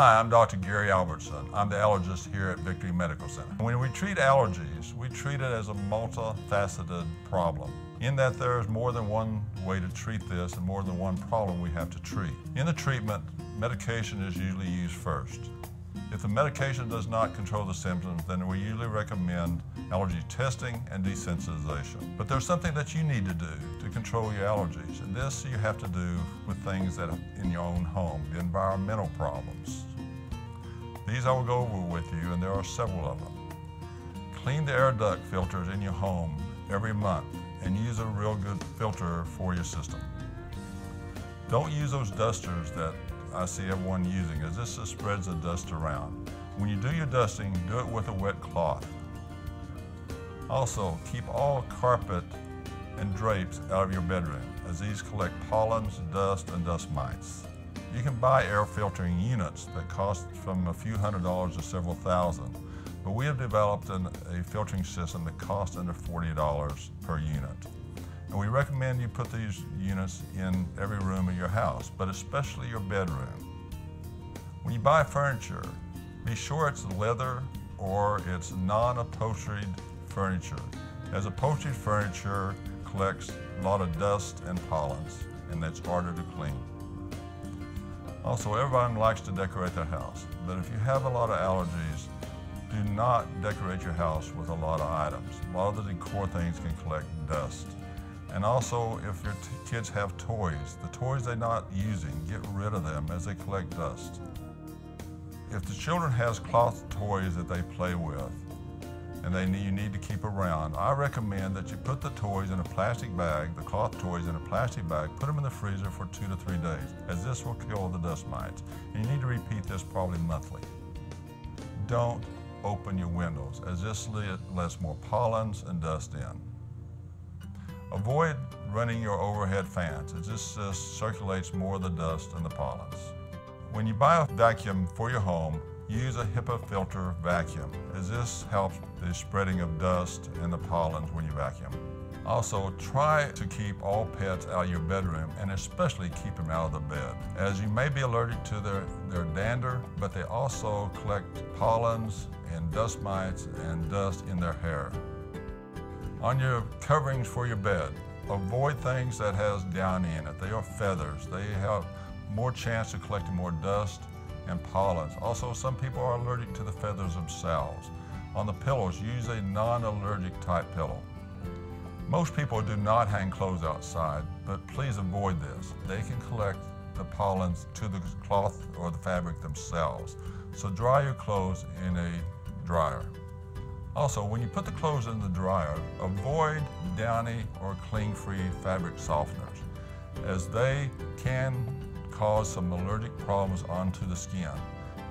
Hi, I'm Dr. Gary Albertson. I'm the allergist here at Victory Medical Center. When we treat allergies, we treat it as a multifaceted problem, in that there is more than one way to treat this and more than one problem we have to treat. In the treatment, medication is usually used first. If the medication does not control the symptoms, then we usually recommend allergy testing and desensitization. But there's something that you need to do to control your allergies, and this you have to do with things that are in your own home, the environmental problems. These I will go over with you, and there are several of them. Clean the air duct filters in your home every month and use a real good filter for your system. Don't use those dusters that I see everyone using, as this just spreads the dust around. When you do your dusting, do it with a wet cloth. Also, keep all carpet and drapes out of your bedroom, as these collect pollens, dust, and dust mites. You can buy air filtering units that cost from a few $100s to several thousand, but we have developed a filtering system that costs under $40 per unit. And we recommend you put these units in every room of your house, but especially your bedroom. When you buy furniture, be sure it's leather or it's non-upholstered furniture, as upholstered furniture collects a lot of dust and pollens, and that's harder to clean. Also, everyone likes to decorate their house, but if you have a lot of allergies, do not decorate your house with a lot of items. A lot of the decor things can collect dust. And also, if your kids have toys, the toys they're not using, get rid of them as they collect dust. If the children has cloth toys that they play with and you need to keep around, I recommend that you put the toys in a plastic bag, the cloth toys in a plastic bag, put them in the freezer for 2 to 3 days, as this will kill the dust mites. And you need to repeat this probably monthly. Don't open your windows, as this lets more pollens and dust in. Avoid running your overhead fans, as this just circulates more of the dust and the pollens. When you buy a vacuum for your home, use a HEPA filter vacuum, as this helps the spreading of dust and the pollens when you vacuum. Also, try to keep all pets out of your bedroom, and especially keep them out of the bed, as you may be allergic to their dander, but they also collect pollens and dust mites and dust in their hair. On your coverings for your bed, avoid things that has down in it. They are feathers. They have more chance of collecting more dust and pollens. Also, some people are allergic to the feathers themselves. On the pillows, use a non-allergic type pillow. Most people do not hang clothes outside, but please avoid this. They can collect the pollens to the cloth or the fabric themselves. So dry your clothes in a dryer. Also, when you put the clothes in the dryer, avoid downy or cling-free fabric softeners, as they can cause some allergic problems onto the skin.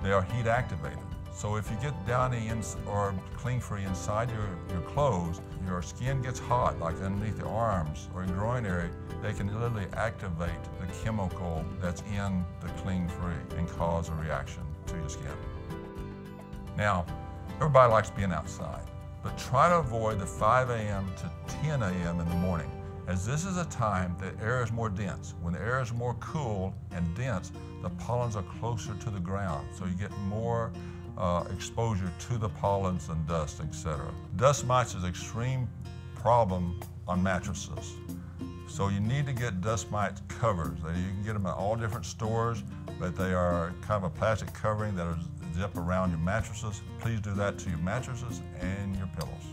They are heat activated. So if you get downy or cling-free inside your clothes, your skin gets hot, like underneath the arms or your groin area, they can literally activate the chemical that's in the cling-free and cause a reaction to your skin. Now, everybody likes being outside, but try to avoid the 5 a.m. to 10 a.m. in the morning, as this is a time that air is more dense. When the air is more cool and dense, the pollens are closer to the ground, so you get more exposure to the pollens and dust, etc. Dust mites is an extreme problem on mattresses, so you need to get dust mite covers. You can get them at all different stores, but they are kind of a plastic covering that is zip around your mattresses. Please do that to your mattresses and your pillows.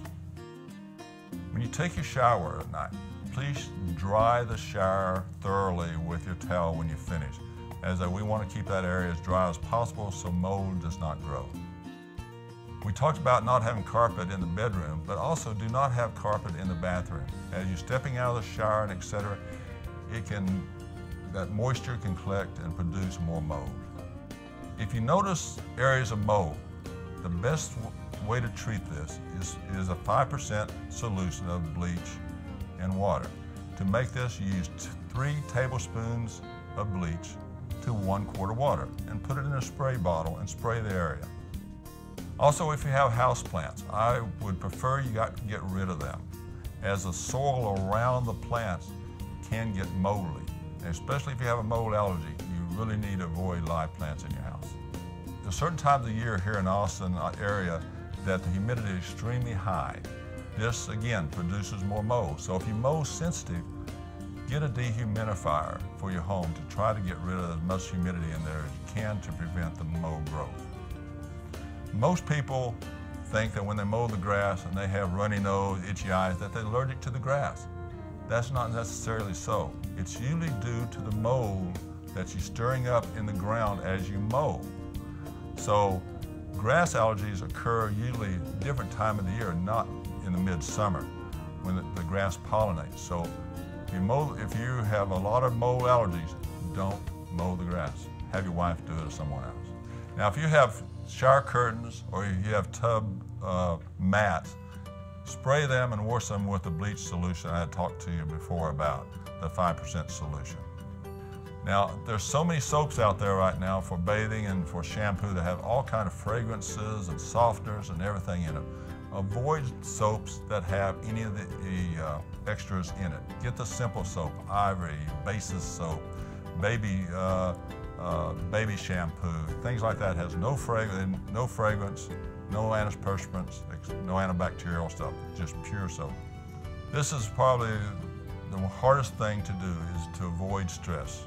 When you take your shower at night, please dry the shower thoroughly with your towel when you finish, as we want to keep that area as dry as possible so mold does not grow. We talked about not having carpet in the bedroom, but also do not have carpet in the bathroom. As you're stepping out of the shower and etc., that moisture can collect and produce more mold. If you notice areas of mold, the best way to treat this is a 5% solution of bleach and water. To make this, use 3 tablespoons of bleach to 1 quart of water and put it in a spray bottle and spray the area. Also, if you have house plants, I would prefer you get rid of them, as the soil around the plants can get moldy. And especially if you have a mold allergy, you really need to avoid live plants in your house. There's certain times of the year here in Austin area that the humidity is extremely high. This, again, produces more mold. So if you're mold sensitive, get a dehumidifier for your home to try to get rid of as much humidity in there as you can to prevent the mold growth. Most people think that when they mow the grass and they have runny nose, itchy eyes, that they're allergic to the grass. That's not necessarily so. It's usually due to the mold that you're stirring up in the ground as you mow. So grass allergies occur usually a different time of the year, not in the midsummer when the grass pollinates. So if you have a lot of mold allergies, don't mow the grass. Have your wife do it or someone else. Now, if you have shower curtains or if you have tub mats, spray them and wash them with the bleach solution I had talked to you before about, the 5% solution. Now, there's so many soaps out there right now for bathing and for shampoo that have all kinds of fragrances and softeners and everything in it. Avoid soaps that have any of the extras in it. Get the simple soap, Ivory, Basis soap, baby shampoo, things like that. Has no fragrance, no antiperspirants, no antibacterial stuff, just pure soap. This is probably the hardest thing to do, is to avoid stress.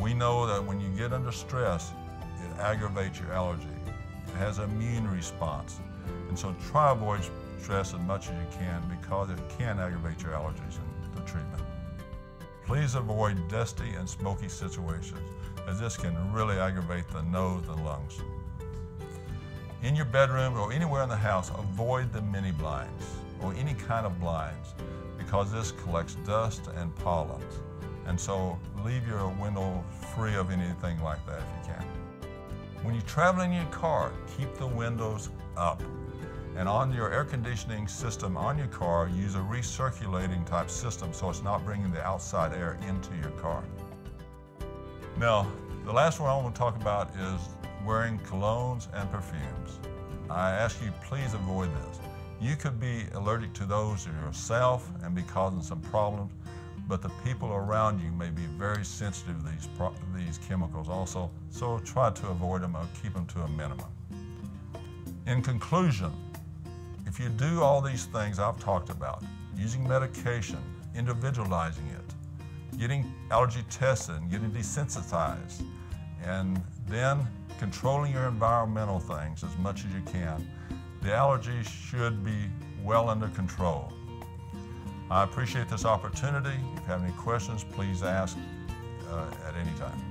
We know that when you get under stress, it aggravates your allergy. It has an immune response. And so try to avoid stress as much as you can, because it can aggravate your allergies in the treatment. Please avoid dusty and smoky situations, as this can really aggravate the nose and lungs. In your bedroom or anywhere in the house, avoid the mini blinds or any kind of blinds, because this collects dust and pollens. And so leave your window free of anything like that if you can. When you're traveling in your car, keep the windows up. And on your air conditioning system on your car, use a recirculating type system so it's not bringing the outside air into your car. Now, the last one I want to talk about is wearing colognes and perfumes. I ask you, please avoid this. You could be allergic to those yourself and be causing some problems, but the people around you may be very sensitive to these chemicals also, so try to avoid them or keep them to a minimum. In conclusion, if you do all these things I've talked about, using medication, individualizing it, getting allergy tested and getting desensitized, and then controlling your environmental things as much as you can, the allergies should be well under control. I appreciate this opportunity. If you have any questions, please ask at any time.